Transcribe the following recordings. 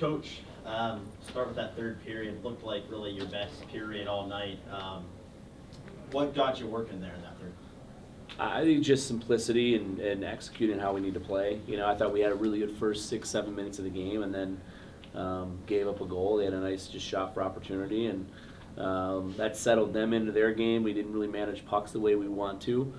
Coach, start with that third period. Looked like really your best period all night. What got you working there in that third? I think just simplicity and executing how we need to play. You know, I thought we had a really good first 6-7 minutes of the game, and then gave up a goal. They had a nice just shot for opportunity, and that settled them into their game. We didn't really manage pucks the way we want to.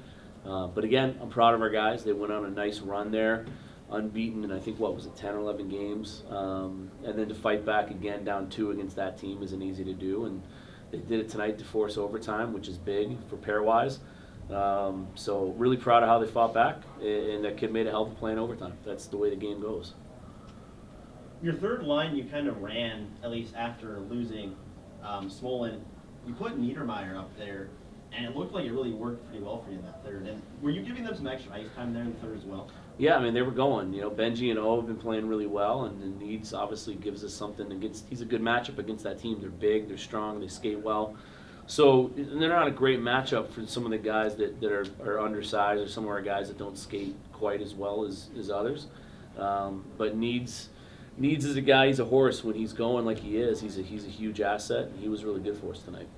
But again, I'm proud of our guys. They went on a nice run there, unbeaten in I think, what was it, 10 or 11 games. And then to fight back again down 2 against that team isn't easy to do. And they did it tonight to force overtime, which is big for pairwise. So really proud of how they fought back, and that kid made a hell of a play in overtime. That's the way the game goes. Your third line, you kind of ran, at least after losing Smolin. You put Niedermayer up there, and it looked like it really worked pretty well for you in that third. And were you giving them some extra ice time there in the third as well? Yeah, I mean, they were going. You know, Benji and O have been playing really well, and Needs obviously gives us something against. He's a good matchup against that team. They're big, they're strong, they skate well. So they're not a great matchup for some of the guys that are undersized, or some of our guys that don't skate quite as well as others. But Needs is a guy. He's a horse when he's going like he is. He's a huge asset, and he was really good for us tonight.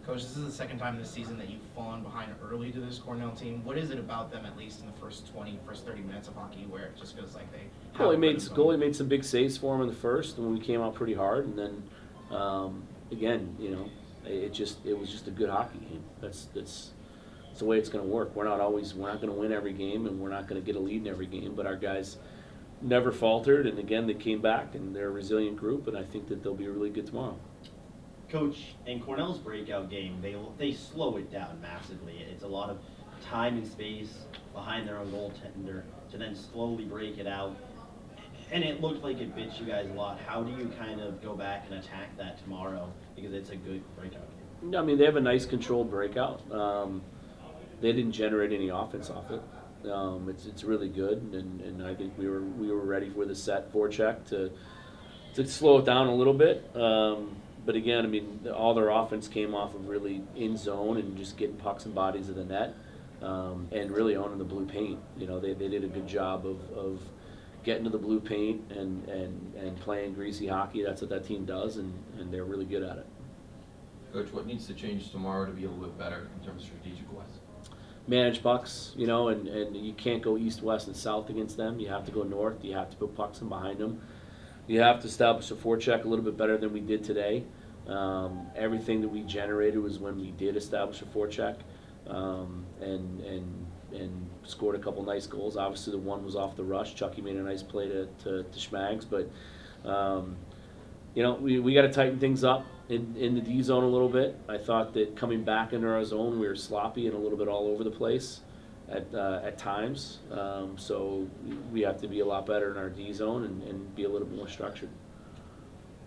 Coach, this is the second time this season that you've fallen behind early to this Cornell team. What is it about them, at least in the first 30 minutes of hockey, where it just feels like they Goalie made some big saves for him in the first, and we came out pretty hard. And then again, you know, it was just a good hockey game. That's the way it's going to work. We're not going to win every game, and we're not going to get a lead in every game. But our guys never faltered, and again they came back, and they're a resilient group, and I think that they'll be really good tomorrow. Coach, in Cornell's breakout game, they slow it down massively. It's a lot of time and space behind their own goaltender to then slowly break it out. And it looked like it bit you guys a lot. How do you kind of go back and attack that tomorrow? Because it's a good breakout game. I mean, they have a nice controlled breakout. They didn't generate any offense off it. It's really good, and I think we were ready with a set forecheck to slow it down a little bit. But again, I mean, all their offense came off of really in zone and just getting pucks and bodies of the net, and really owning the blue paint. You know, they did a good job of getting to the blue paint and playing greasy hockey. That's what that team does, and they're really good at it. Coach, what needs to change tomorrow to be a little bit better in terms of strategic-wise? Manage pucks, you know, and you can't go east, west, and south against them. You have to go north. You have to put pucks in behind them. You have to establish a forecheck a little bit better than we did today. Everything that we generated was when we did establish a forecheck, and scored a couple nice goals. Obviously, the one was off the rush. Chucky made a nice play to Schmags, but you know, we got to tighten things up in the D zone a little bit. I thought that coming back into our zone, we were sloppy and a little bit all over the place at times. So we have to be a lot better in our D zone and be a little bit more structured.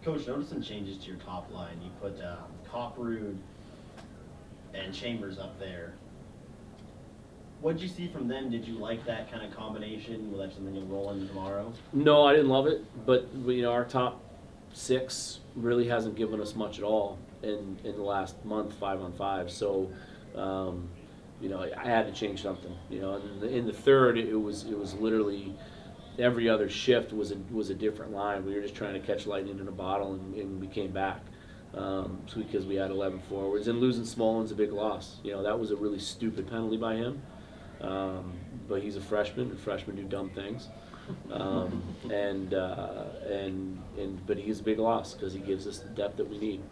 Coach, notice some changes to your top line. You put Copperud and Chambers up there. What did you see from them? Did you like that kind of combination? Will that something you'll roll in tomorrow? No, I didn't love it, but you know, our top 6 really hasn't given us much at all in the last month, 5-on-5. So, you know, I had to change something. You know, and in the third, it was literally every other shift was a different line. We were just trying to catch lightning in a bottle, and we came back. So because we had 11 forwards, and losing Smolin's a big loss. You know, that was a really stupid penalty by him. But he's a freshman, and freshmen do dumb things. But he's a big loss because he gives us the depth that we need.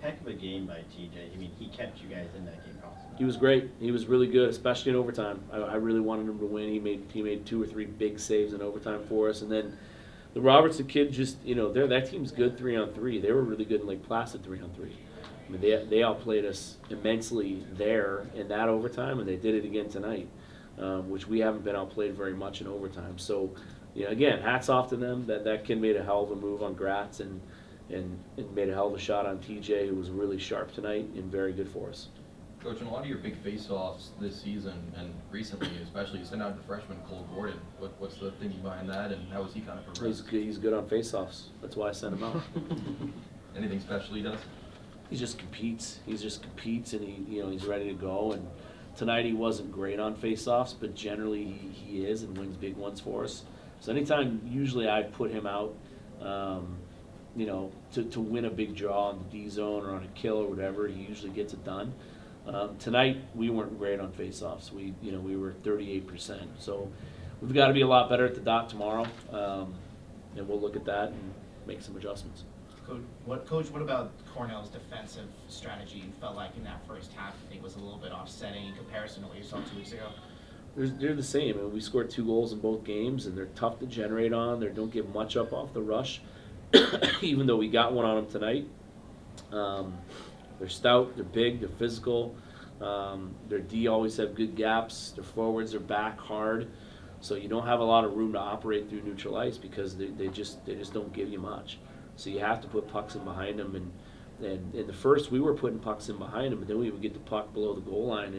Heck of a game by TJ. I mean, he kept you guys in that game constantly. He was great. He was really good, especially in overtime. I really wanted him to win. He made 2 or 3 big saves in overtime for us, and then the Robertson kid just, you know, that team's good 3-on-3. They were really good in Lake Placid 3-on-3. I mean, they outplayed us immensely there in that overtime, and they did it again tonight, which we haven't been outplayed very much in overtime. So, you know, again, hats off to them. That kid made a hell of a move on Gratz and made a hell of a shot on TJ, who was really sharp tonight and very good for us. Coach, in a lot of your big face-offs this season and recently, especially, you sent out the freshman Cole Gordon. What's the thinking behind that, and how is he kind of progressed? He's good on face-offs. That's why I sent him out. Anything special he does? He just competes, and he's ready to go. And tonight he wasn't great on face-offs, but generally he is and wins big ones for us. So anytime, usually I put him out, you know, to win a big draw on the D zone or on a kill or whatever, he usually gets it done. Tonight, we weren't great on faceoffs. We were 38%. So we've got to be a lot better at the dot tomorrow, and we'll look at that and make some adjustments. Coach, what about Cornell's defensive strategy? You felt like in that first half, I think was a little bit offsetting in comparison to what you saw 2 weeks ago? They're the same. I mean, we scored 2 goals in both games, and they're tough to generate on. They don't give much up off the rush, even though we got one on them tonight. They're stout, they're big, they're physical. Their D always have good gaps. Their forwards are back hard, so you don't have a lot of room to operate through neutral ice because they just don't give you much. So you have to put pucks in behind them, and in the first we were putting pucks in behind them, but then we would get the puck below the goal line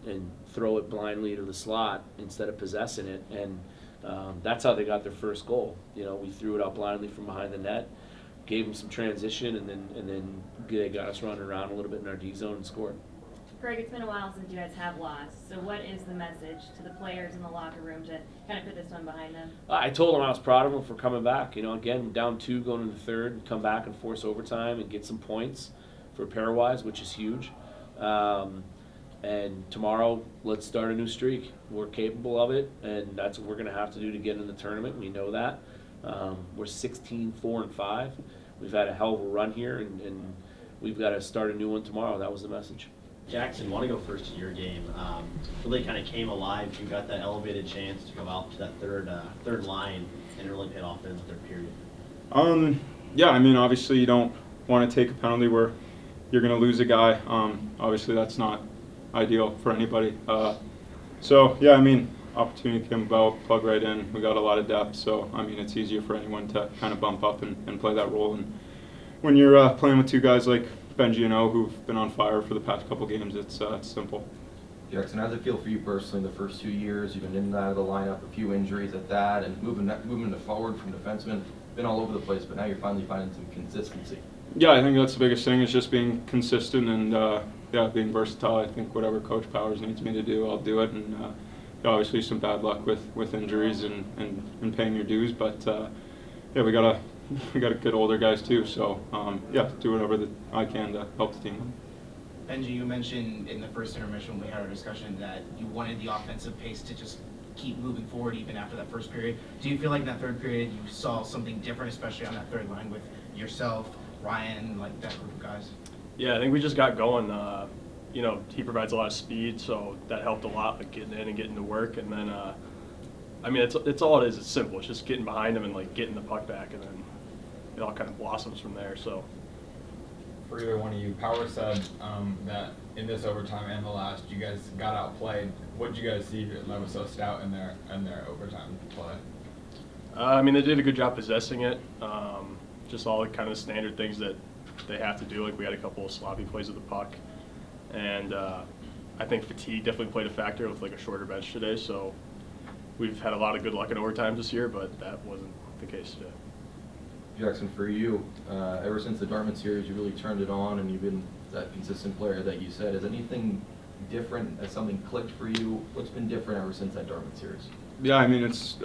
and throw it blindly to the slot instead of possessing it, and that's how they got their first goal. You know, we threw it out blindly from behind the net, gave them some transition, and then they got us running around a little bit in our D zone and scored. Greg, it's been a while since you guys have lost, so what is the message to the players in the locker room to kind of put this one behind them? I told them I was proud of them for coming back. You know, again, down 2 going into the third, come back and force overtime and get some points for pairwise, which is huge. And tomorrow, let's start a new streak. We're capable of it, and that's what we're going to have to do to get in the tournament. We know that. We're 16-4-5. We've had a hell of a run here, and we've got to start a new one tomorrow. That was the message. Jackson, want to go first to your game. Really kind of came alive. You got that elevated chance to go out to that third line and really paid off in the third period. Yeah, I mean, obviously you don't want to take a penalty where you're going to lose a guy. Obviously that's not ideal for anybody. So, yeah, I mean, opportunity came about, plug right in. We got a lot of depth, so, I mean, it's easier for anyone to kind of bump up and play that role. And when you're playing with 2 guys like Benji and O, who've been on fire for the past couple games, it's simple. Jackson, how does it feel for you personally the first 2 years? You've been in and out of the lineup, a few injuries at that, and moving to forward from defenseman, been all over the place, but now you're finally finding some consistency. Yeah, I think that's the biggest thing, is just being consistent and, yeah, being versatile. I think whatever Coach Powers needs me to do, I'll do it. And obviously some bad luck with injuries and paying your dues, but yeah, we got good older guys too, so yeah, do whatever that I can to help the team. Benji, you mentioned in the first intermission we had our discussion that you wanted the offensive pace to just keep moving forward even after that first period. Do you feel like in that third period you saw something different, especially on that third line with yourself, Ryan, like that group of guys? Yeah, I think we just got going. You know, he provides a lot of speed, so that helped a lot, like getting in and getting to work. And then, I mean, it's all it is. It's simple. It's just getting behind him and like getting the puck back, and then it all kind of blossoms from there. So, for either one of you, Power said that in this overtime and the last, you guys got outplayed. What did you guys see that was so stout in their overtime play? I mean, they did a good job possessing it. Just all the kind of standard things that they have to do. Like we had a couple of sloppy plays with the puck. And I think fatigue definitely played a factor with like a shorter bench today. So we've had a lot of good luck in overtime this year, but that wasn't the case today. Jackson, for you, ever since the Dartmouth series, you really turned it on and you've been that consistent player that you said. Has anything different, has something clicked for you? What's been different ever since that Dartmouth series? Yeah, I mean, it's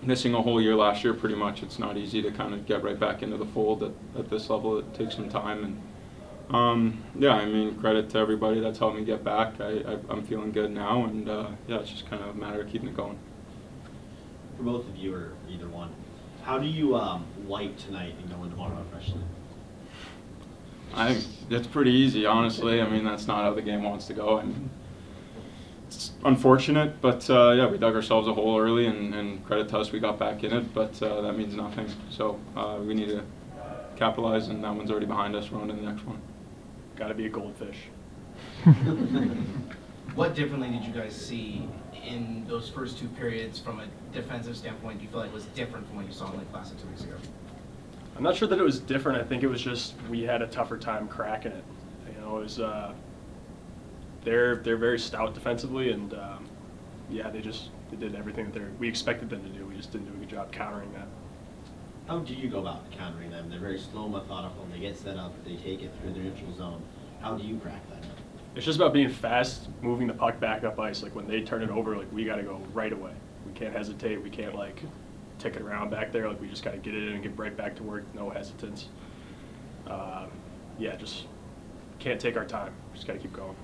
missing a whole year last year pretty much. It's not easy to kind of get right back into the fold at this level. It takes some time. And yeah, I mean, credit to everybody that's helped me get back. I'm feeling good now, and yeah, it's just kind of a matter of keeping it going. For both of you, or either one, how do you like tonight and go into tomorrow freshly? I think it's pretty easy, honestly. I mean, that's not how the game wants to go. I mean, it's unfortunate, but yeah, we dug ourselves a hole early, and credit to us, we got back in it, but that means nothing. So we need to capitalize, and that one's already behind us. We're on to the next one. Got to be a goldfish. What differently did you guys see in those first 2 periods from a defensive standpoint? Do you feel like it was different from what you saw in Lake Placid 2 weeks ago? I'm not sure that it was different. I think it was just we had a tougher time cracking it. You know, it was they're very stout defensively, and yeah, they did everything that we expected them to do. We just didn't do a good job countering that. How do you go about countering them? They're very slow, methodical. They get set up. They take it through their neutral zone. How do you crack that? It's just about being fast, moving the puck back up ice. Like when they turn it over, like we got to go right away. We can't hesitate. We can't like tick it around back there. Like we just got to get it in and get right back to work. No hesitance. Yeah, just can't take our time. Just got to keep going.